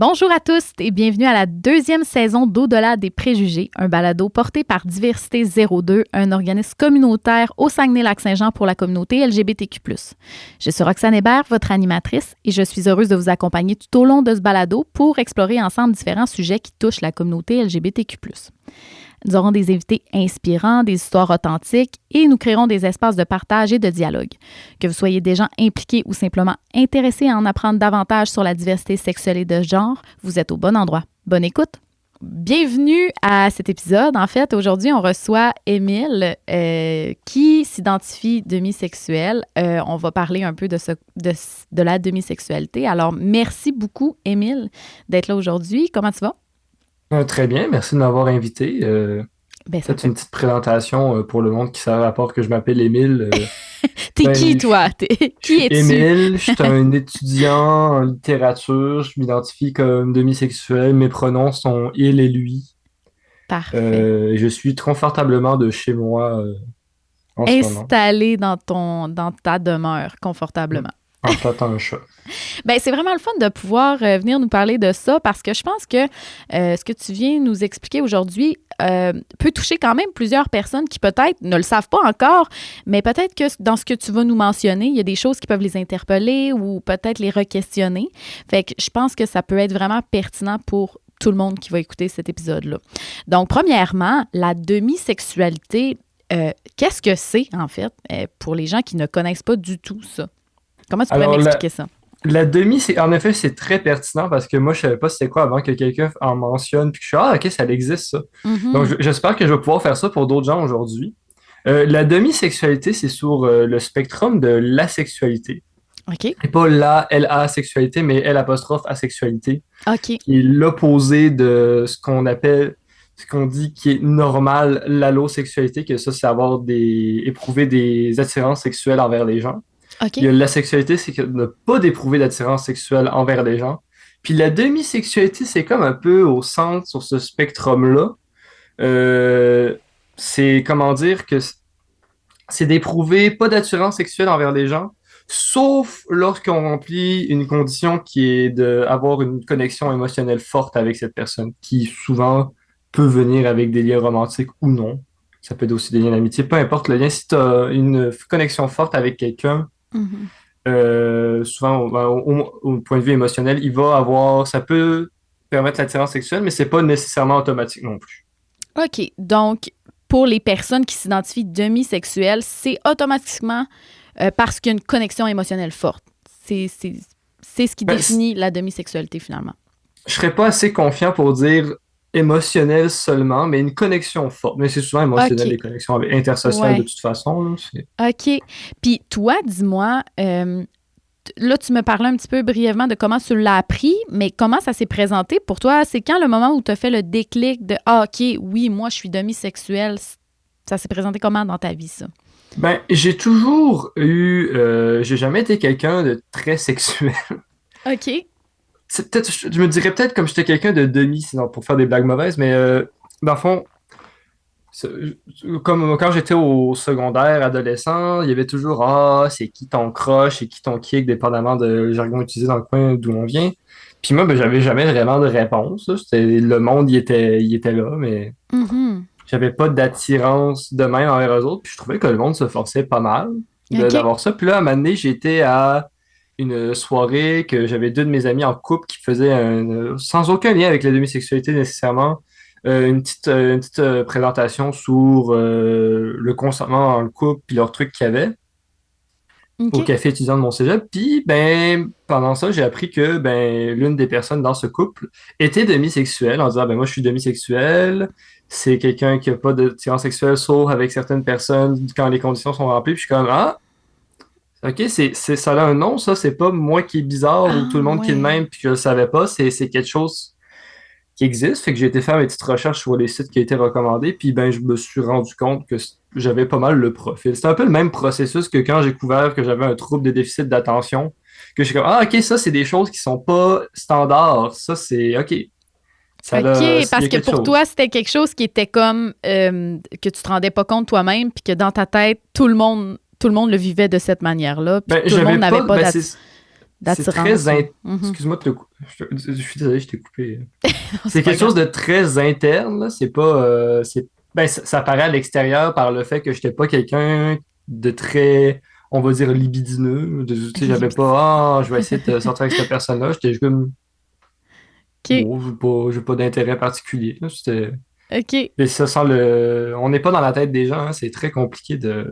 Bonjour à tous et bienvenue à la deuxième saison d'Au-delà des préjugés, un balado porté par Diversité 02, un organisme communautaire au Saguenay-Lac-Saint-Jean pour la communauté LGBTQ+. Je suis Roxane Hébert, votre animatrice, et je suis heureuse de vous accompagner tout au long de ce balado pour explorer ensemble différents sujets qui touchent la communauté LGBTQ+. Nous aurons des invités inspirants, des histoires authentiques et nous créerons des espaces de partage et de dialogue. Que vous soyez des gens impliqués ou simplement intéressés à en apprendre davantage sur la diversité sexuelle et de genre, vous êtes au bon endroit. Bonne écoute! Bienvenue à cet épisode. En fait, aujourd'hui, on reçoit Émile qui s'identifie demisexuel. On va parler un peu de la demisexualité. Alors, merci beaucoup, Émile, d'être là aujourd'hui. Comment tu vas? Très bien, merci de m'avoir invité. Ça Peut-être fait... une petite présentation pour le monde qui savait à part que je m'appelle Émile. T'es qui, Je toi? je Qui suis es-tu? Émile, je suis un étudiant en littérature, je m'identifie comme demisexuel, mes pronoms sont il et lui. Parfait. Je suis confortablement de chez moi en ce moment, Installé dans ta demeure Mm. confortablement. En tâtant un chat. Ben, c'est vraiment le fun de pouvoir venir nous parler de ça parce que je pense que ce que tu viens nous expliquer aujourd'hui peut toucher quand même plusieurs personnes qui peut-être ne le savent pas encore, mais peut-être que dans ce que tu vas nous mentionner, il y a des choses qui peuvent les interpeller ou peut-être les re-questionner. Fait que je pense que ça peut être vraiment pertinent pour tout le monde qui va écouter cet épisode-là. Donc, premièrement, la demisexualité, qu'est-ce que c'est en fait pour les gens qui ne connaissent pas du tout ça? Comment tu pourrais Alors, m'expliquer ça? la demi, en effet, c'est très pertinent parce que moi, je savais pas c'était quoi avant que quelqu'un en mentionne, puis que je suis, ah, ok, ça existe, ça. Donc, Mhm. j'espère que je vais pouvoir faire ça pour d'autres gens aujourd'hui. La demisexualité, c'est sur le spectrum de l'asexualité. OK. Et pas la L-A-sexualité, mais L' asexualité, OK. qui est l'opposé de ce qu'on dit qui est normal, l'allosexualité, que ça, c'est éprouver des attirances sexuelles envers les gens. Il y OK. a la sexualité, c'est que ne pas d'éprouver d'attirance sexuelle envers les gens. Puis la demisexualité, c'est comme un peu au centre sur ce spectrum-là. Euh, c'est comment dire que c'est d'éprouver pas d'attirance sexuelle envers les gens, sauf lorsqu'on remplit une condition qui est d'avoir une connexion émotionnelle forte avec cette personne, qui souvent peut venir avec des liens romantiques ou non. Ça peut être aussi des liens d'amitié, peu importe le lien. Si tu as une connexion forte avec quelqu'un, Mhm. souvent au point de vue émotionnel, ça peut permettre l'attirance sexuelle, mais c'est pas nécessairement automatique non plus. OK. Donc, pour les personnes qui s'identifient demisexuelles, c'est automatiquement parce qu'il y a une connexion émotionnelle forte. C'est ce qui Ben, définit la demisexualité, finalement. je serais pas assez confiant pour dire émotionnel seulement, mais une connexion forte. Mais c'est souvent émotionnel, OK. les connexions intersociales de Ouais. toute façon, là, OK. Puis toi, dis-moi, là, tu me parlais un petit peu brièvement de comment tu l'as appris, mais comment ça s'est présenté pour toi? C'est quand le moment où tu as fait le déclic de Ah, OK, oui, moi, je suis demisexuelle. Ça s'est présenté comment dans ta vie, ça? Ben, j'ai jamais été quelqu'un de très sexuel. OK. Je me dirais peut-être comme j'étais quelqu'un de demi, sinon pour faire des blagues mauvaises, mais dans le fond, comme quand j'étais au secondaire, adolescent, il y avait toujours ah, c'est qui ton crush, c'est qui ton kick, dépendamment de jargon utilisé dans le coin d'où on vient. Puis moi, ben, j'avais jamais vraiment de réponse, là. Le monde, il était là, mais Mhm. j'avais pas d'attirance de même envers eux autres. Puis je trouvais que le monde se forçait pas mal OK. d'avoir ça. Puis là, à un moment donné, j'étais à une soirée que j'avais deux de mes amis en couple qui faisaient sans aucun lien avec la demisexualité nécessairement, une petite présentation sur le consentement dans le couple puis leurs trucs qu'il y avait au OK. café étudiant de mon cégep. Puis, ben, pendant ça, j'ai appris que ben, l'une des personnes dans ce couple était demisexuelle en disant, ben, moi, je suis demisexuel. C'est quelqu'un qui n'a pas de d'attirance sexuelle sauf avec certaines personnes quand les conditions sont remplies. Puis je suis comme, ah, ok, ça a un nom, ça. C'est pas moi qui est bizarre ou tout le Ah, monde qui est le ouais. même puis que je le savais pas. C'est quelque chose qui existe. Fait que j'ai été faire mes petites recherches sur les sites qui ont été recommandés. Puis, ben, je me suis rendu compte que j'avais pas mal le profil. C'est un peu le même processus que quand j'ai couvert que j'avais un trouble de déficit d'attention. Que je suis comme, ah, ok, ça, c'est des choses qui sont pas standards. Ça, c'est, ok, OK, il y parce a que quelque pour toi, chose. c'était quelque chose qui était comme que tu te rendais pas compte toi-même, puis que dans ta tête, tout le monde le vivait de cette manière-là, puis Ben, tout le monde j'avais n'avait pas, pas ben, d'attitude. c'est très... d'attirance Mhm. Excuse-moi je suis désolé, je t'ai coupé. Non, c'est C'est pas quelque grave. chose de très interne, là. C'est pas... ben, ça paraît à l'extérieur par le fait que j'étais pas quelqu'un de très, on va dire, libidineux. Tu sais, j'avais Libidine. pas, je vais essayer de sortir avec cette personne-là. J'étais juste comme, OK. bon, j'ai pas d'intérêt particulier, là. C'était... OK. Mais ça sent le... On n'est pas dans la tête des gens, hein. C'est très compliqué de...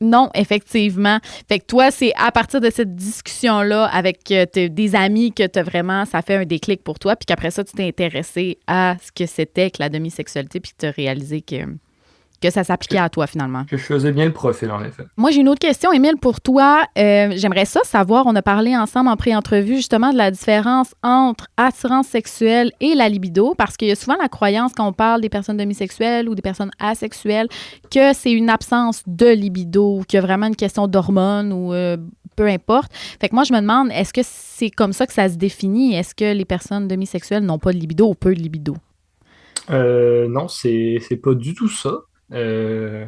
Non, effectivement. Fait que toi, c'est à partir de cette discussion-là avec des amis que tu vraiment, ça fait un déclic pour toi, puis qu'après ça, tu t'es intéressé à ce que c'était que la demisexualité, puis que tu as réalisé que ça s'appliquait que, à toi finalement. que je faisais bien le profil, en effet. Moi, j'ai une autre question, Émile, pour toi. J'aimerais ça savoir, on a parlé ensemble en pré-entrevue justement de la différence entre attirance sexuelle et la libido, parce qu'il y a souvent la croyance quand on parle des personnes demisexuelles ou des personnes asexuelles que c'est une absence de libido, ou qu'il y a vraiment une question d'hormones ou peu importe. Fait que moi, je me demande, est-ce que c'est comme ça que ça se définit? Est-ce que les personnes demisexuelles n'ont pas de libido ou peu de libido? Non, c'est pas du tout ça. Euh,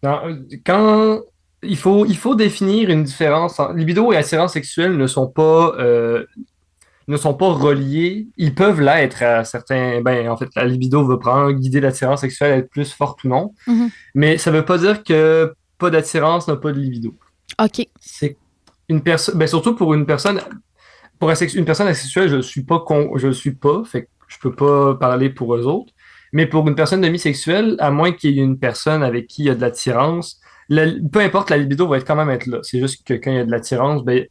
quand il faut définir une différence. Libido et attirance sexuelle ne sont pas reliés. Ils peuvent l'être à certains. Ben, en fait, la libido va probablement guider l'attirance sexuelle à être plus forte ou non. Mhm. Mais ça veut pas dire que pas d'attirance n'a pas de libido. OK. C'est une personne. Ben, surtout pour une personne. Une personne asexuelle, je le suis pas, fait que je peux pas parler pour eux autres. Mais pour une personne demisexuelle, à moins qu'il y ait une personne avec qui il y a de l'attirance, peu importe, la libido va être quand même être là. C'est juste que quand il y a de l'attirance, ben,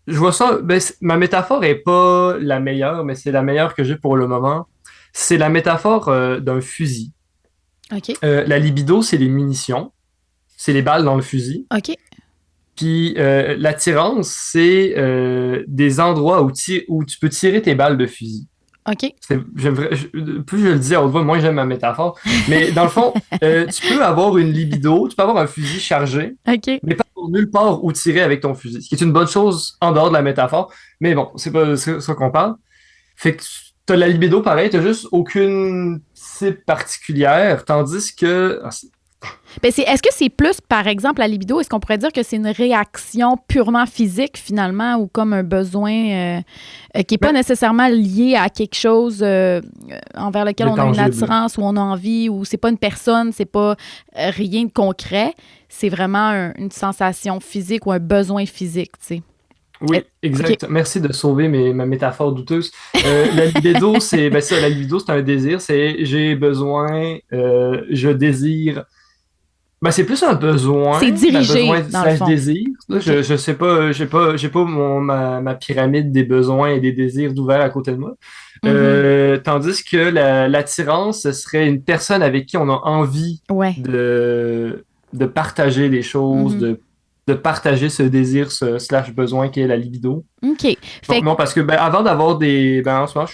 je vois ça, ben, ma métaphore est pas la meilleure, mais c'est la meilleure que j'ai pour le moment. C'est la métaphore d'un fusil. OK. La libido, c'est les munitions, c'est les balles dans le fusil. OK. Puis l'attirance, c'est des endroits où tu peux tirer tes balles de fusil. OK. Plus je le dis à haute voix, moins j'aime ma métaphore. Mais dans le fond, tu peux avoir une libido, tu peux avoir un fusil chargé, OK. mais pas pour nulle part où tirer avec ton fusil. Ce qui est une bonne chose en dehors de la métaphore. Mais bon, c'est pas ça qu'on parle. Fait que t'as la libido pareil, t'as juste aucune cible particulière, tandis que... Ben, est-ce que c'est plus, par exemple, la libido, est-ce qu'on pourrait dire que c'est une réaction purement physique, finalement, ou comme un besoin qui n'est pas Ben, nécessairement lié à quelque chose envers lequel de on a une tangible. attirance ou on a envie, ou c'est pas une personne, c'est pas rien de concret, c'est vraiment une sensation physique ou un besoin physique, tu sais. Oui, OK. exact. Merci de sauver ma métaphore douteuse. La libido, c'est ben ça, la libido, c'est un désir. C'est j'ai besoin, je désire. Ben, c'est plus un C'est besoin, ben, dirigé, besoin dans le slash fond. désir. Là, OK. je sais pas, j'ai pas ma pyramide des besoins et des désirs d'ouvert à côté de moi. Mhm. Tandis que l'attirance, ce serait une personne avec qui on a envie Ouais. de partager des choses, Mhm. de partager ce désir, ce slash besoin qui est la libido. OK. Non, Fait que, non, parce que ben, avant d'avoir des. Ben, en ce moment,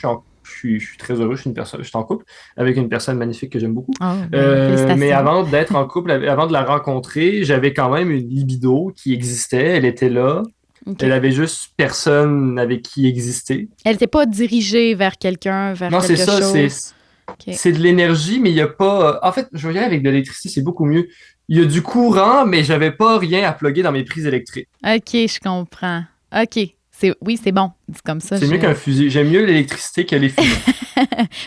je suis très heureux, je suis en couple avec une personne magnifique que j'aime beaucoup. oh, ben, Mais félicitations. avant d'être en couple, avant de la rencontrer, j'avais quand même une libido qui existait, elle était là. Elle OK. avait juste personne avec qui exister. Elle n'était pas dirigée vers quelqu'un, vers Non, c'est quelque ça, chose. OK. c'est de l'énergie, mais il n'y a pas. En fait, je vais y aller avec de l'électricité, c'est beaucoup mieux. Il y a du courant, mais j'avais pas rien à plugger dans mes prises électriques. OK, je comprends. OK. Oui, c'est bon. Dit comme ça. C'est mieux qu'un fusil. J'aime mieux l'électricité que les fusils.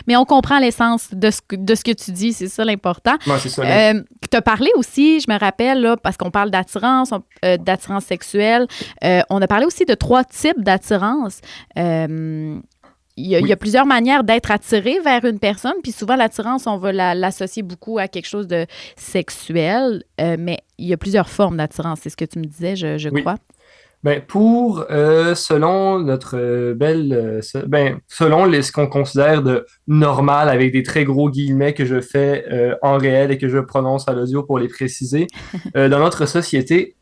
Mais on comprend l'essence de ce que tu dis, c'est ça l'important. Moi, c'est ça. Tu as parlé aussi, je me rappelle, là, parce qu'on parle d'attirance, d'attirance sexuelle, on a parlé aussi de 3 types d'attirance. Il y a Oui. plusieurs manières d'être attiré vers une personne, puis souvent l'attirance, on va l'associer beaucoup à quelque chose de sexuel, mais il y a plusieurs formes d'attirance, c'est ce que tu me disais, je Oui. crois. Ben, selon notre selon ce qu'on considère de normal avec des très gros guillemets que je fais en réel et que je prononce à l'audio pour les préciser, dans notre société,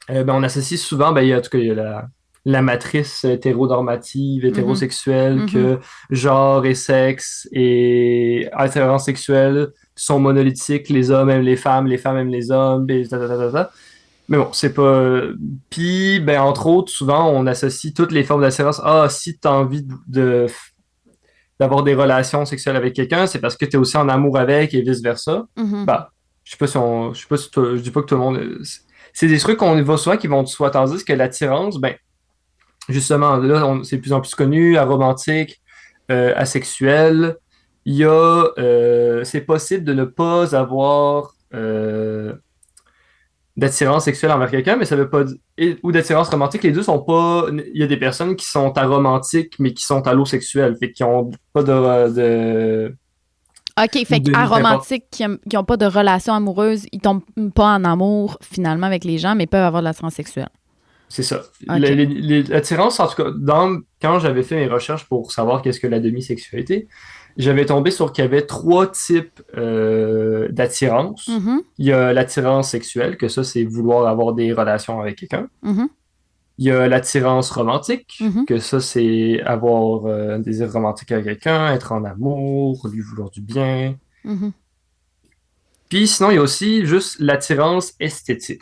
ben, on associe souvent, ben, en tout cas, il y a la matrice hétéronormative, Mhm. hétérosexuelle, Mhm. que genre et sexe et attirance sexuelle sont monolithiques, les hommes aiment les femmes aiment les hommes, et ta, ta, ta, ta, ta. Mais bon, c'est pas. Puis, ben, entre autres, souvent, on associe toutes les formes d'attirance. Ah, si tu as envie d'avoir des relations sexuelles avec quelqu'un, c'est parce que tu es aussi en amour avec et vice-versa. Mhm. Bah, je sais pas si je dis pas que tout le monde. C'est des trucs qu'on voit souvent qui vont de soi, tandis que l'attirance, ben, justement, là, c'est de plus en plus connu, aromantique, asexuel. C'est possible de ne pas avoir d'attirance sexuelle envers quelqu'un, mais ça veut pas ou d'attirance romantique, les deux sont pas. Il y a des personnes qui sont aromantiques, mais qui sont allosexuelles, fait qui ont pas OK, ou fait de n'importe. qu'aromantiques qui ont pas de relation amoureuse, ils tombent pas en amour finalement avec les gens, mais peuvent avoir de l'attirance sexuelle. C'est ça. OK. L'attirance, en tout cas, quand j'avais fait mes recherches pour savoir qu'est-ce que la demisexualité, j'avais tombé sur qu'il y avait trois types d'attirance. Mhm, Il y a l'attirance sexuelle, que ça, c'est vouloir avoir des relations avec quelqu'un. mhm, Il y a l'attirance romantique, mhm, que ça, c'est avoir un désir romantique avec quelqu'un, être en amour, lui vouloir du bien. mhm. Puis sinon, il y a aussi juste l'attirance esthétique,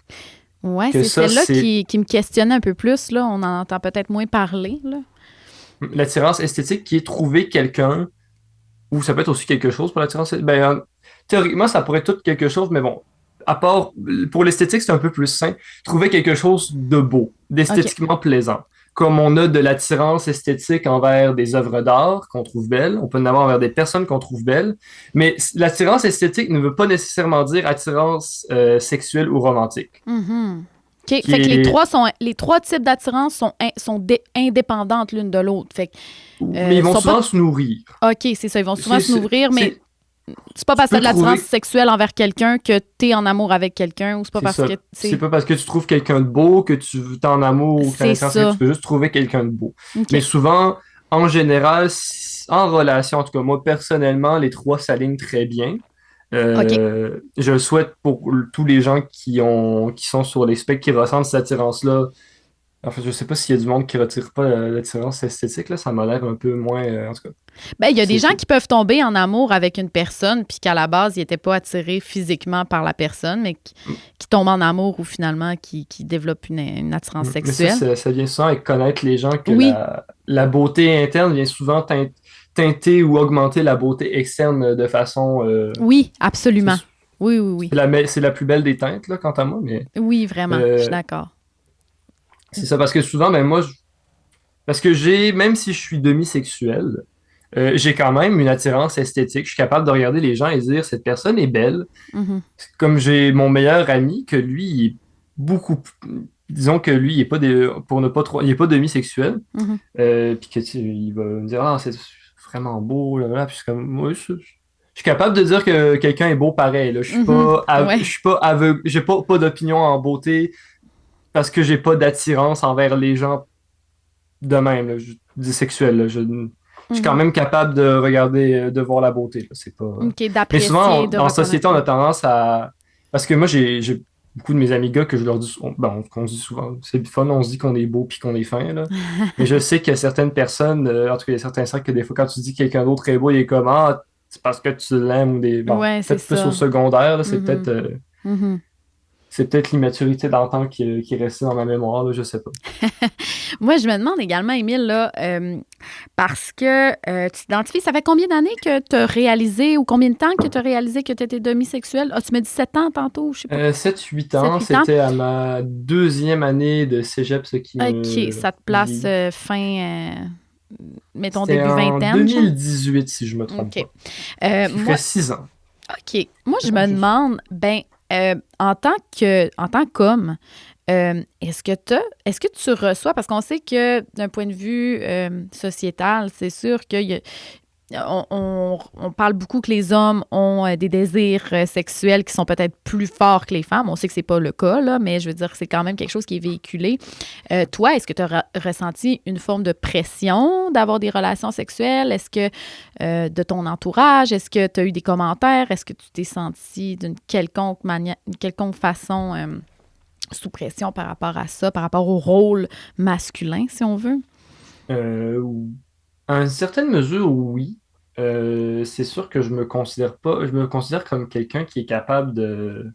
Ouais, que c'est ça, celle-là c'est qui me questionnait un peu plus, là. On en entend peut-être moins parler, là. l'attirance esthétique qui est trouver quelqu'un. Ou ça peut être aussi quelque chose pour l'attirance. Ben, théoriquement, ça pourrait être tout quelque chose, mais bon, à part, pour l'esthétique, c'est un peu plus sain. Trouver quelque chose de beau, OK. d'esthétiquement plaisant. Comme on a de l'attirance esthétique envers des œuvres d'art qu'on trouve belles, on peut en avoir envers des personnes qu'on trouve belles, mais l'attirance esthétique ne veut pas nécessairement dire attirance sexuelle ou romantique, Mhm. OK. qui Fait que est, les trois types d'attirance sont indépendantes l'une de l'autre. Fait que, mais ils vont sont pas. souvent se nourrir. OK, c'est ça. Ils vont souvent se nourrir, mais C'est, c'est pas tu parce que t'as peux de l'attirance trouver. sexuelle envers quelqu'un que t'es en amour avec quelqu'un ou c'est pas C'est parce ça. que, C'est c'est. pas parce que tu trouves quelqu'un de beau que tu es en amour ou que tu as C'est l'impression que ça. tu peux juste trouver quelqu'un de beau. Mais OK. souvent, en général, en relation, en tout cas, moi personnellement, les trois s'alignent très bien. OK. Je le souhaite pour tous les gens qui sont sur les specs, qui ressentent cette attirance-là. En fait, je sais pas s'il y a du monde qui retire pas l'attirance esthétique, là, ça m'a l'air un peu moins. En tout cas, Ben, il y a des c'est gens c'est- qui peuvent tomber en amour avec une personne, puis qu'à la base, ils n'étaient pas attirés physiquement par la personne, mais qui tombent en amour ou finalement qui développent une attirance Mais ça, sexuelle. ça vient souvent avec connaître les gens que Oui, la beauté interne vient souvent teinter ou augmenter la beauté externe de façon. oui, C'est absolument. Oui, oui, oui. c'est la plus belle des teintes, là, quant à moi, mais Oui, vraiment. Je suis euh, d'accord. c'est ça parce que souvent, ben moi, parce que même si je suis demisexuel, j'ai quand même une attirance esthétique. Je suis capable de regarder les gens et dire cette personne est belle. Mhm, Comme j'ai mon meilleur ami, que lui, il est beaucoup. Disons que lui, il est pas pour ne pas trop, il est pas demisexuel. mhm, Puis que il va me dire ah c'est vraiment beau là, là. Puis je suis comme moi je suis capable de dire que quelqu'un est beau pareil là. mhm. Je Ouais. suis pas aveugle, j'ai pas d'opinion en beauté parce que j'ai pas d'attirance envers les gens de même là. Je dis sexuel là. Je suis quand Mhm. même capable de regarder de voir la beauté là. C'est pas OK, mais souvent d'apprécier, de dans la société reconnaître. on Ouais. a tendance à parce que moi j'ai beaucoup de mes amis gars que je leur dis qu'on dit souvent c'est fun on se dit qu'on est beau puis qu'on est fin là. Mais je sais qu'il y a certaines personnes, en tout cas, il y a certains cercles que des fois, quand tu dis que quelqu'un d'autre est beau, il est comme ah, c'est parce que tu l'aimes ou des. Bon, Ouais, c'est peut-être plus au ça. secondaire, là, Mhm, mhm. c'est peut-être l'immaturité d'antan qui est restée dans ma mémoire, là, je sais pas. Moi, je me demande également, Émile, là, parce que tu t'identifies, ça fait combien d'années que tu as réalisé ou combien de temps que tu as réalisé que tu étais demisexuel? Ah, tu m'as dit 7 ans tantôt, je sais pas. 7-8 Sept ans, huit ans? c'était à ma deuxième année de cégep, ce qui OK, me ça te place liait. mettons, C'était début en vingtaine, genre? 2018, si je me trompe OK. pas. Ce qui ferait Moi, 6 ans. OK. Moi, je Ah, me juste. demande, ben, en tant qu'homme, est-ce que tu reçois, parce qu'on sait que d'un point de vue sociétal, c'est sûr qu'il y a, on parle beaucoup que les hommes ont des désirs sexuels qui sont peut-être plus forts que les femmes. On sait que c'est pas le cas, là, mais je veux dire, c'est quand même quelque chose qui est véhiculé. Toi, est-ce que tu as ressenti une forme de pression d'avoir des relations sexuelles? Est-ce que de ton entourage, est-ce que tu as eu des commentaires? Est-ce que tu t'es senti d'une quelconque manière, une quelconque façon sous pression par rapport à ça, par rapport au rôle masculin, si on veut? Euh, À une certaine mesure, oui. C'est sûr que je me considère comme quelqu'un qui est capable de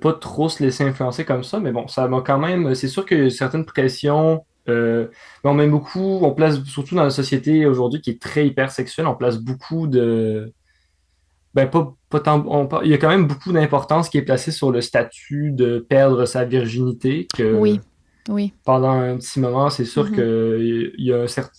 pas trop se laisser influencer comme ça, mais bon, ça m'a quand même, c'est sûr qu'il y a certaines pressions, mais on met beaucoup, on place, surtout dans la société aujourd'hui qui est très hypersexuelle, on place beaucoup ben pas tant, il y a quand même beaucoup d'importance qui est placée sur le statut de perdre sa virginité, Oui. Oui. pendant un petit moment. C'est sûr Mhm. que il y a un certain...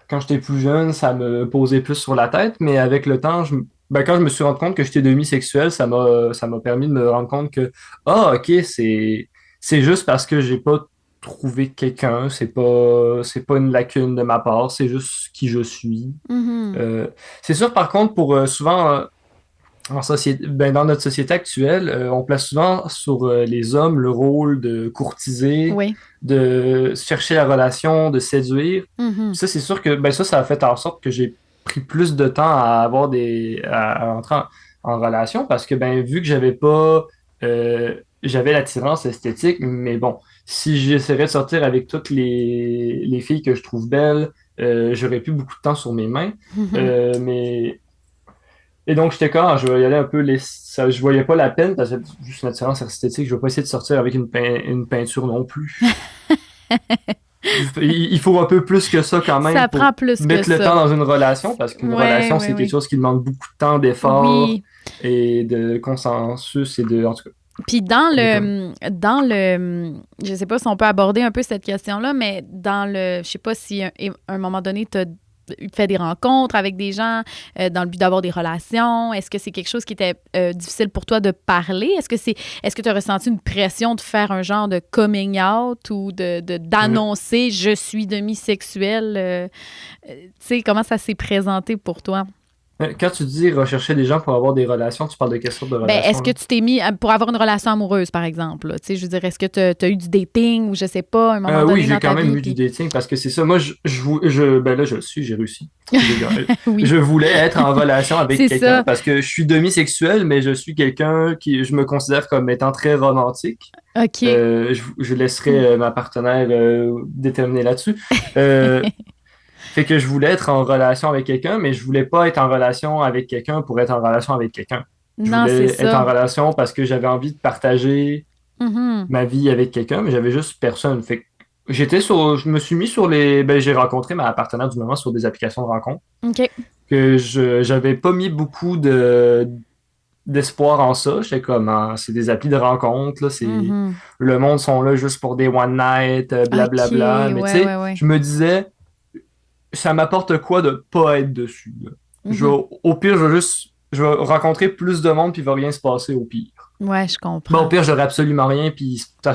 Quand j'étais plus jeune, ça me posait plus sur la tête, mais avec le temps, quand je me suis rendu compte que j'étais demisexuel, ça m'a permis de me rendre compte que, ah, ok, c'est juste parce que j'ai pas trouvé quelqu'un, c'est pas une lacune de ma part, c'est juste qui je suis. Mhm. Euh, c'est sûr, par contre, pour souvent, en société, dans notre société actuelle, on place souvent sur les hommes le rôle de courtiser, Oui. de chercher la relation, de séduire. Mhm. Puis ça, c'est sûr que ça a fait en sorte que j'ai pris plus de temps à entrer en relation parce que vu que j'avais l'attirance esthétique, mais bon, si j'essaierais de sortir avec toutes les filles que je trouve belles, j'aurais plus beaucoup de temps sur mes mains. Mhm. Mais et donc, j'étais comme, je vais y aller un peu, je voyais pas la peine, parce que c'est juste une attirance esthétique, je vais pas essayer de sortir avec une peinture non plus. Il faut un peu plus que ça quand même Ça prend pour plus que mettre le temps ça. dans une relation, parce qu'une Oui, relation, oui, c'est quelque oui. chose qui demande beaucoup de temps, d'effort Oui. et de consensus en tout cas, Puis je sais pas si on peut aborder un peu cette question-là, mais je sais pas si à un moment donné, tu as fait des rencontres avec des gens dans le but d'avoir des relations. Est-ce que c'est quelque chose qui était difficile pour toi de parler? Est-ce que tu as ressenti une pression de faire un genre de coming out ou Euh, d'annoncer je suis demisexuel? Tu sais, comment ça s'est présenté pour toi? Quand tu dis rechercher des gens pour avoir des relations, tu parles de quelle sorte de Ben, est-ce relation, que là? tu t'es mis pour avoir une relation amoureuse, par exemple? Là? Tu sais, je veux dire, est-ce que tu as eu du dating ou je sais pas, à un moment Oui, donné j'ai dans quand ta même vie? eu du Puis... dating parce que c'est ça. Moi, là, je le suis, j'ai réussi. Oui, Je voulais être en relation avec c'est quelqu'un ça. parce que je suis demisexuel, mais je suis quelqu'un qui, je me considère comme étant très romantique. OK. Je laisserai ma partenaire déterminer là-dessus. Euh, Fait que je voulais être en relation avec quelqu'un, mais je voulais pas être en relation avec quelqu'un pour être en relation avec quelqu'un. Je Non, c'est voulais être en ça. relation parce que j'avais envie de partager Mhm. ma vie avec quelqu'un, mais j'avais juste personne. Fait que je me suis mis j'ai rencontré ma partenaire du moment sur des applications de rencontre OK. que j'avais pas mis beaucoup d'espoir en ça. J'étais comme, c'est des applis de rencontre, là, Mhm. le monde sont là juste pour des one night, OK. blablabla. Mais tu Ouais, ouais, sais, ouais. je me disais, ça m'apporte quoi de pas être dessus, là? Mhm. Au pire, je vais rencontrer plus de monde puis il va rien se passer au pire. Ouais, je Bon, au comprends. pire, j'aurais absolument rien,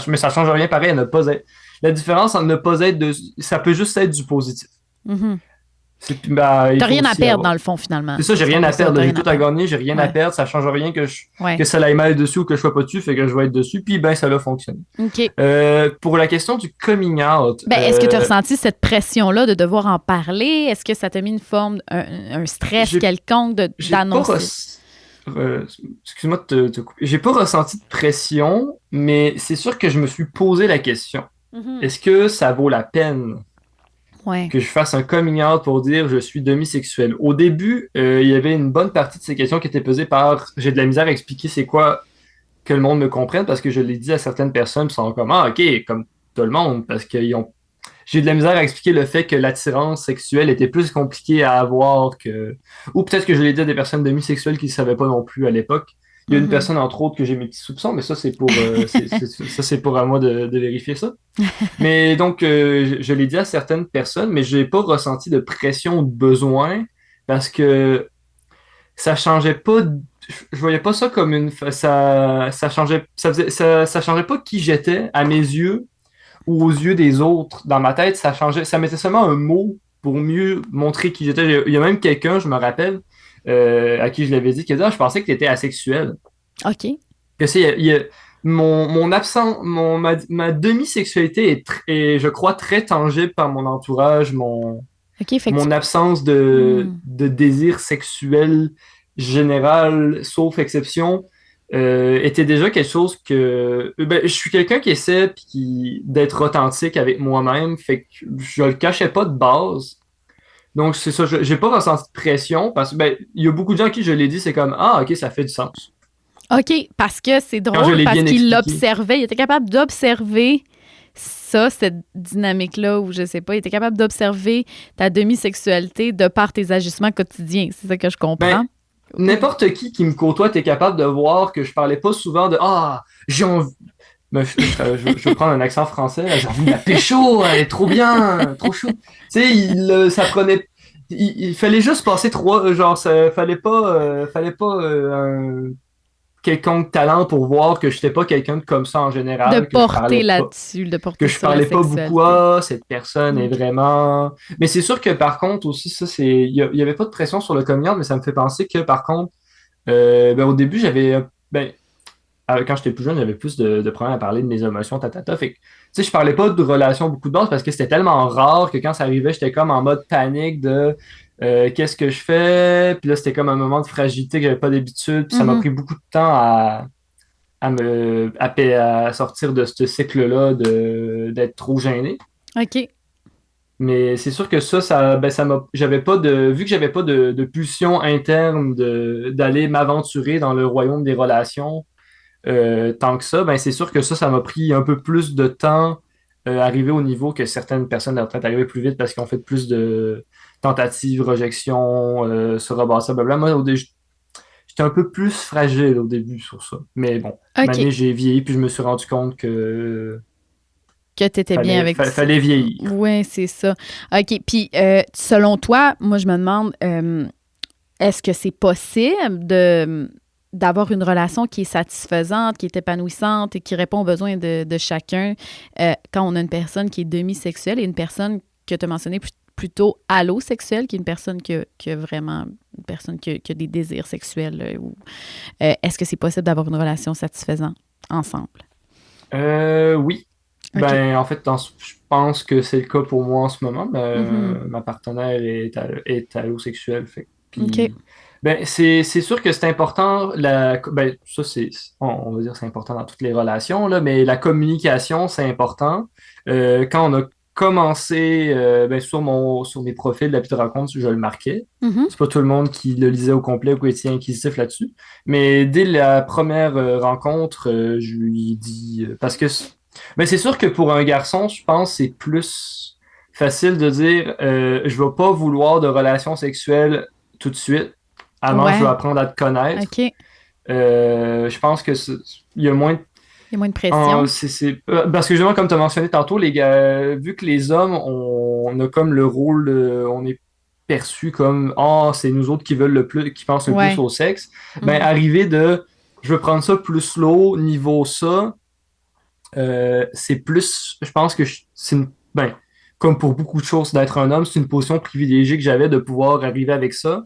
mais ça change rien pareil à ne pas être. La différence entre ne pas être ça peut juste être du positif. Mhm. Il T'as faut rien à aussi perdre, avoir. dans le fond, finalement. C'est ça, j'ai C'est rien un peu à ça, perdre, t'as là. J'ai rien à tout à perdre. gagner, j'ai rien à Ouais. perdre, ça change rien que Ouais. ça aille mal dessus ou que je sois pas dessus, fait que je vais être dessus, puis ça va fonctionner. OK. Pour la question du coming out, Ben, est-ce que tu as ressenti cette pression-là de devoir en parler? Est-ce que ça t'a mis une forme, un stress j'ai quelconque j'ai pas d'annoncer? excuse-moi de te couper. J'ai pas ressenti de pression, mais c'est sûr que je me suis posé la question. Mhm. Est-ce que ça vaut la peine Ouais. que je fasse un coming out pour dire je suis demisexuel? Au début, il y avait une bonne partie de ces questions qui étaient posées par j'ai de la misère à expliquer c'est quoi que le monde me comprenne parce que je l'ai dit à certaines personnes qui sont comme ok, comme tout le monde, parce qu'ils ont j'ai de la misère à expliquer le fait que l'attirance sexuelle était plus compliquée à avoir que. Ou peut-être que je l'ai dit à des personnes demisexuelles qui ne savaient pas non plus à l'époque. Il y a une Mhm. personne, entre autres, que j'ai mes petits soupçons, mais ça, c'est pour à moi de vérifier ça. Mais donc, je l'ai dit à certaines personnes, mais je n'ai pas ressenti de pression ou de besoin parce que ça changeait pas. Je voyais pas ça comme ça changeait. Ça changeait pas qui j'étais à mes yeux ou aux yeux des autres. Dans ma tête, ça changeait, ça mettait seulement un mot pour mieux montrer qui j'étais. Il y a même quelqu'un, je me rappelle, à qui je l'avais dit, qui a dit, ah, je pensais que tu étais asexuel. OK. Que c'est, mon absent, ma demi-sexualité est, je crois, très tangible par mon entourage, OK, fait que tu... mon absence Hmm. de désir sexuel général, sauf exception, était déjà quelque chose que... je suis quelqu'un qui essaie d'être authentique avec moi-même, fait que je le cachais pas de base. Donc, c'est ça, j'ai pas ressenti de pression parce que il y a beaucoup de gens à qui je l'ai dit, c'est comme, ah, ok, ça fait du sens. OK, parce que c'est Quand je drôle, l'ai parce bien qu'il expliqué. l'observait, il était capable d'observer ça, cette dynamique-là, ou je sais pas, il était capable d'observer ta demi-sexualité de par tes agissements quotidiens. C'est ça que je Ben, comprends. Ou- n'importe qui me côtoie, t'es capable de voir que je parlais pas souvent de, ah, j'ai envie. je veux prendre un accent français, là, j'ai envie de la pécho, elle est trop bien, trop chou. Tu sais, ça prenait, il fallait juste passer trois, genre, ça fallait pas un quelconque talent pour voir que je n'étais pas quelqu'un de comme ça en De général, porter là-dessus, de que porter je sur la parlais pas beaucoup, sexualité. ah, cette personne est OK. vraiment. Mais c'est sûr que par contre aussi, ça, il y avait pas de pression sur le communion, mais ça me fait penser que par contre, ben, au début, ben, quand j'étais plus jeune, j'avais plus de problèmes à parler de mes émotions, tatata. Fait que, tu sais, je parlais pas de relations beaucoup de base parce que c'était tellement rare que quand ça arrivait, j'étais comme en mode panique de qu'est-ce que je fais. Puis là, c'était comme un moment de fragilité que j'avais pas d'habitude. Puis ça m'a Mhm. pris beaucoup de temps à sortir de ce cycle-là d'être trop gêné. OK. Mais c'est sûr que ben, j'avais pas vu que j'avais pas de pulsion interne d'aller m'aventurer dans le royaume des relations tant que ça, ben c'est sûr que ça m'a pris un peu plus de temps arriver au niveau que certaines personnes devraient peut-être arriver plus vite parce qu'ils ont fait plus de tentatives, rejections, se rebasser, blablabla. Moi, j'étais un peu plus fragile au début sur ça. Mais bon, OK. maintenant j'ai vieilli puis je me suis rendu compte que Que tu étais bien avec tout ça. fallait vieillir. Oui, c'est ça. OK. Puis, selon toi, moi, je me demande, est-ce que c'est possible d'avoir une relation qui est satisfaisante, qui est épanouissante et qui répond aux besoins de chacun quand on a une personne qui est demisexuelle et une personne que tu as mentionné plutôt allosexuelle, qui est une personne qui a vraiment une personne qui a des désirs sexuels est-ce que c'est possible d'avoir une relation satisfaisante ensemble? Oui. OK. Ben, en fait, je pense que c'est le cas pour moi en ce moment. Mhm. Ma partenaire est allosexuelle. OK. Puis, ben, c'est sûr que c'est important. Ben, ça, on va dire c'est important dans toutes les relations, là, mais la communication, c'est important. Quand on a commencé, ben, sur mes profils d'appli de rencontre, je le marquais. Mhm. C'est pas tout le monde qui le lisait au complet ou qui était inquisitif là-dessus. Mais dès la première rencontre, je lui ai dit, mais c'est sûr que pour un garçon, je pense que c'est plus facile de dire je vais pas vouloir de relations sexuelles tout de suite. Avant, je veux Ouais. apprendre à te connaître. OK. Il Je pense que il y a moins y a moins de pression. parce que justement, comme tu as mentionné tantôt, les gars, vu que les hommes, on a comme le rôle, on est perçu comme oh, c'est nous autres qui veulent le plus, qui pensent le plus Ouais. au sexe, ben Mhm. arriver de je veux prendre ça plus slow, niveau ça. C'est plus, je pense que ben, comme pour beaucoup de choses d'être un homme, c'est une position privilégiée que j'avais de pouvoir arriver avec ça.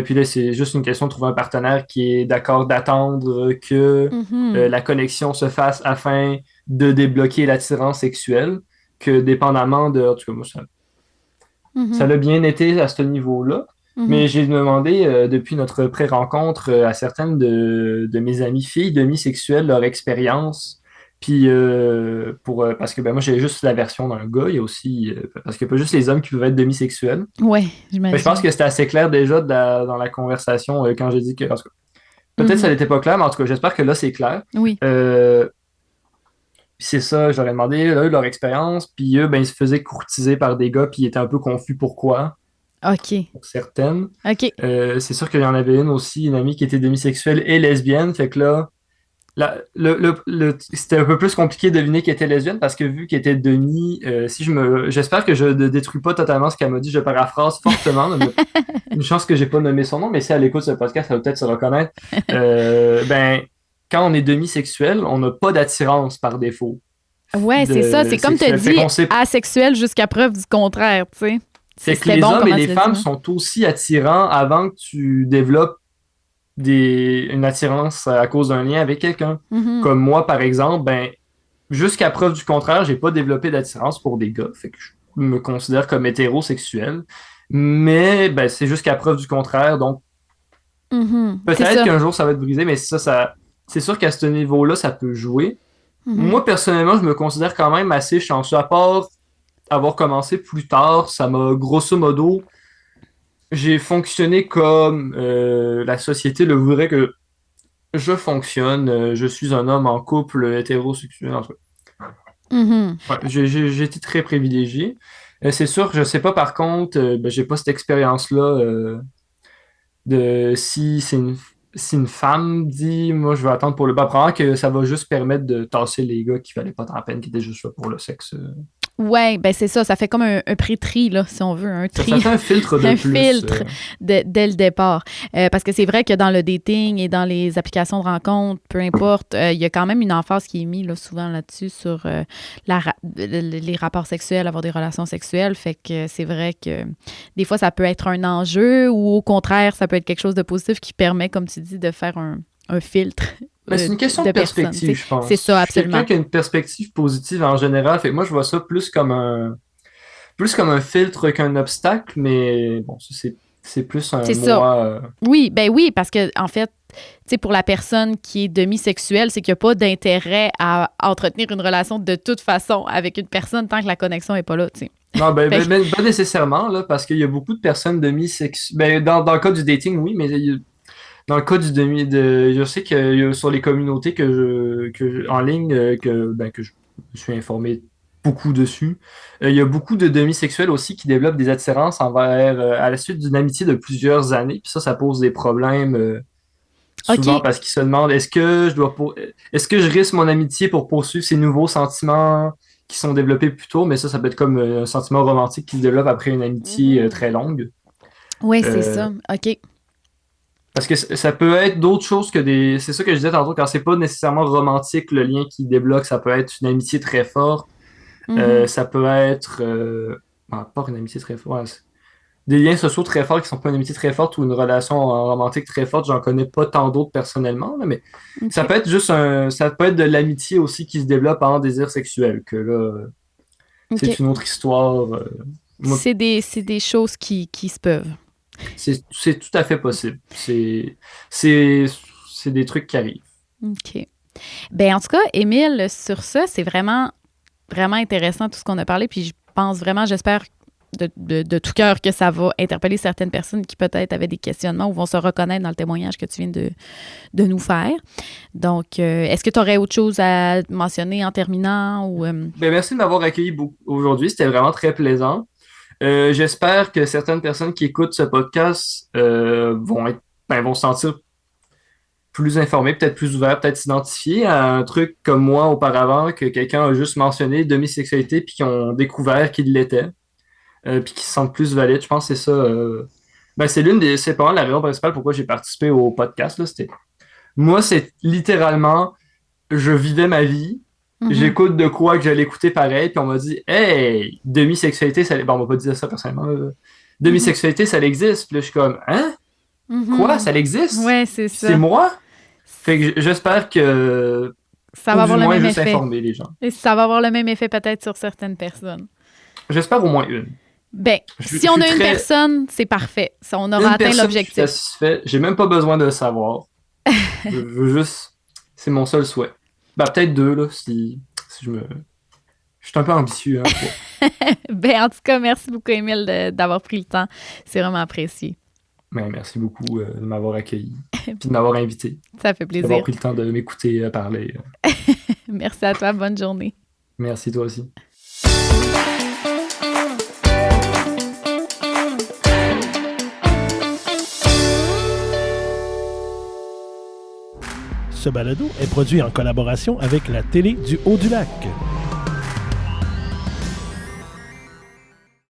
Puis là, c'est juste une question de trouver un partenaire qui est d'accord d'attendre que Mhm. la connexion se fasse afin de débloquer l'attirance sexuelle, que dépendamment de, en tout cas, moi, ça Mhm. l'a bien été à ce niveau-là. Mhm. Mais j'ai demandé depuis notre pré-rencontre à certaines de mes amies filles demisexuelles leur expérience. Puis parce que ben, moi j'ai juste la version d'un gars, il y a aussi parce qu'il n'y a pas juste les hommes qui peuvent être demisexuels. Ouais, Mais je pense j'imagine. que c'était assez clair déjà dans la conversation quand j'ai dit que en tout cas, peut-être que ça Mhm. n'était pas clair, mais en tout cas j'espère que là c'est clair. Oui. Euh, Puis c'est ça, j'aurais demandé là, leur expérience, puis eux ben ils se faisaient courtiser par des gars, puis ils étaient un peu confus pourquoi OK. pour certaines. OK. C'est sûr qu'il y en avait une aussi, une amie qui était demisexuelle et lesbienne. Fait que là, c'était un peu plus compliqué de deviner qu'elle était lesbienne parce que vu qu'elle était demi, j'espère que je ne détruis pas totalement ce qu'elle m'a dit. Je paraphrase fortement. Une chance que j'ai pas nommé son nom, mais si elle écoute ce podcast, elle va peut-être se reconnaître. Ben, quand on est demisexuel, on n'a pas d'attirance par défaut Ouais, c'est ça. de C'est comme tu sexuel. dit, asexuel jusqu'à preuve du contraire, tu sais. Fait que C'était les bon hommes et comment les tu l'as dit, femmes ouais. sont aussi attirants avant que tu développes une attirance à cause d'un lien avec quelqu'un. Mhm. Comme moi, par exemple, ben, jusqu'à preuve du contraire, j'ai pas développé d'attirance pour des gars. Fait que je me considère comme hétérosexuel. Mais ben, c'est jusqu'à preuve du contraire. Donc, Mhm. C'est peut-être ça. qu'un jour, ça va être brisé, mais c'est sûr qu'à ce niveau-là, ça peut jouer. Mhm. Moi, personnellement, je me considère quand même assez chanceux. À part avoir commencé plus tard, ça m'a grosso modo, j'ai fonctionné comme la société le voudrait que je fonctionne. Je suis un homme en couple hétérosexuel. En tout Mhm. cas. Ouais, j'ai été très privilégié. C'est sûr, je sais pas par contre, ben, j'ai pas cette expérience-là de si c'est une. si une femme dit, moi, je vais attendre pour le bas, probablement que ça va juste permettre de tasser les gars qui valaient pas tant la peine, qui étaient juste là pour le sexe. Ouais, ben c'est ça. Ça fait comme un pré-tri, là, si on veut. Un tri. Ça fait un filtre de un plus. filtre dès le départ. Parce que c'est vrai que dans le dating et dans les applications de rencontres, peu importe, il y a quand même une emphase qui est mise là, souvent là-dessus sur les rapports sexuels, avoir des relations sexuelles. Fait que c'est vrai que des fois, ça peut être un enjeu ou au contraire, ça peut être quelque chose de positif qui permet, comme tu dis, de faire un filtre. Mais c'est une question de perspective, je pense. C'est ça, absolument. Je suis quelqu'un qui a une perspective positive en général. Fait que moi, je vois ça plus comme un filtre qu'un obstacle, mais bon, c'est plus un C'est moi. ça. Oui, ben oui, parce que en fait, tu sais, pour la personne qui est demisexuelle, c'est qu'il n'y a pas d'intérêt à entretenir une relation de toute façon avec une personne tant que la connexion n'est pas là, tu sais. Non, pas nécessairement, là, parce qu'il y a beaucoup de personnes demi-sexuelles. Ben, dans le cas du dating, oui, mais dans le cas du je sais que sur les communautés en ligne, que je me suis informé beaucoup dessus, il y a beaucoup de demi-sexuels aussi qui développent des attirances à la suite d'une amitié de plusieurs années. Puis ça pose des problèmes, souvent OK. parce qu'ils se demandent est-ce que je risque mon amitié pour poursuivre ces nouveaux sentiments qui sont développés plus tôt, mais ça peut être comme un sentiment romantique qui se développe après une amitié très longue. Oui, c'est Euh, ça. OK. Parce que ça peut être d'autres choses que des. C'est ça que je disais tantôt, quand c'est pas nécessairement romantique le lien qui débloque, ça peut être une amitié très forte. Mhm. Ça peut être. Pas une amitié très forte. Ouais, des liens sociaux très forts qui sont pas une amitié très forte ou une relation romantique très forte. J'en connais pas tant d'autres personnellement, là, mais ça OK. peut être juste un. Ça peut être de l'amitié aussi qui se développe en désir sexuel, que là, c'est OK. une autre histoire. Moi, C'est des choses qui se peuvent. c'est tout à fait possible. C'est c'est des trucs qui arrivent. OK. Ben en tout cas, Émile, sur ça, c'est vraiment, vraiment intéressant tout ce qu'on a parlé. Puis je pense vraiment, j'espère de tout cœur que ça va interpeller certaines personnes qui peut-être avaient des questionnements ou vont se reconnaître dans le témoignage que tu viens de nous faire. Donc, est-ce que tu aurais autre chose à mentionner en terminant ou Ben, merci de m'avoir accueilli aujourd'hui. C'était vraiment très plaisant. J'espère que certaines personnes qui écoutent ce podcast vont se sentir plus informées, peut-être plus ouvertes, peut-être s'identifier à un truc comme moi auparavant, que quelqu'un a juste mentionné demi-sexualité, puis qui ont découvert qu'il l'était, puis qui se sentent plus valides. Je pense que c'est ça. C'est pas mal la raison principale pourquoi j'ai participé au podcast, là. Moi, c'est littéralement, je vivais ma vie. Mhm. J'écoute de quoi que j'allais écouter pareil, puis on m'a dit, hey, demi-sexualité, bon, on m'a pas dit ça personnellement. Mhm. Demi-sexualité, ça existe. Puis là, je suis comme, hein? Quoi? Mhm. Ça existe? Ouais, c'est C'est ça. moi? Fait que j'espère que, Ça ou va du avoir le moins, même juste effet. informer les gens. Et ça va avoir le même effet peut-être sur certaines personnes. J'espère au moins une. Ben, Je si on suis a une très. personne, c'est parfait. Ça, on aura Une atteint personne, je suis l'objectif. satisfait. J'ai même pas besoin de le savoir. Je veux juste. C'est mon seul souhait. Ben, peut-être deux, là, si je me. Je suis un peu ambitieux, hein, trois. Ben, en tout cas, merci beaucoup, Émile, d'avoir pris le temps. C'est vraiment apprécié. Mais merci beaucoup de m'avoir accueilli, puis de m'avoir invité, Ça fait puis d'avoir plaisir. pris le temps de m'écouter parler. Merci à toi. Bonne journée. Merci toi aussi. Ce balado est produit en collaboration avec la Télé du Haut-du-Lac.